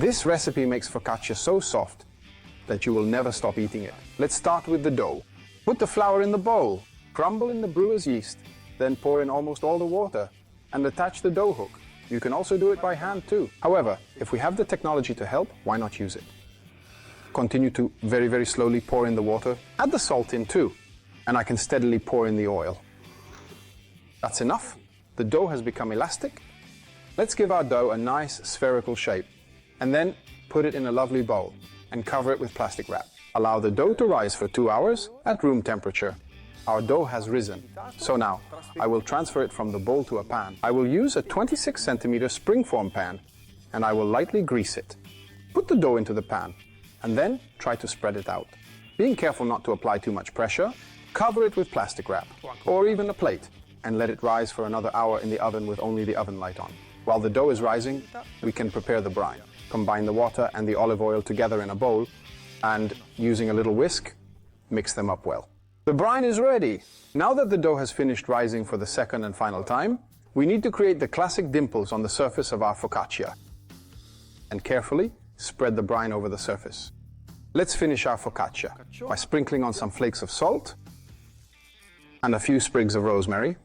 This recipe makes focaccia so soft that you will never stop eating it. Let's start with the dough. Put the flour in the bowl, crumble in the brewer's yeast, then pour in almost all the water and attach the dough hook. You can also do it by hand too. However, if we have the technology to help, why not use it? Continue to very slowly pour in the water. Add the salt in too, and I can steadily pour in the oil. That's enough. The dough has become elastic. Let's give our dough a nice spherical shape, and then put it in a lovely bowl and cover it with plastic wrap. Allow the dough to rise for 2 hours at room temperature. Our dough has risen, so now I will transfer it from the bowl to a pan. I will use a 26 centimeter springform pan, and I will lightly grease it. Put the dough into the pan, and then try to spread it out. Being careful not to apply too much pressure, cover it with plastic wrap, or even a plate, and let it rise for another hour in the oven with only the oven light on. While the dough is rising, we can prepare the brine. Combine the water and the olive oil together in a bowl, and using a little whisk, mix them up well. The brine is ready. Now that the dough has finished rising for the second and final time, we need to create the classic dimples on the surface of our focaccia. And carefully spread the brine over the surface. Let's finish our focaccia by sprinkling on some flakes of salt and a few sprigs of rosemary.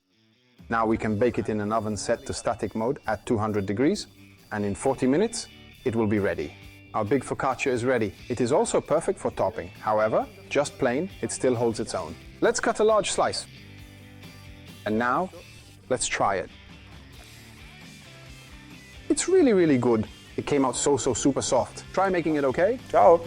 Now we can bake it in an oven set to static mode at 200 degrees, and in 40 minutes, it will be ready. Our big focaccia is ready. It is also perfect for topping. However, just plain, it still holds its own. Let's cut a large slice. And now, let's try it. It's really good. It came out so super soft. Try making it, okay? Ciao!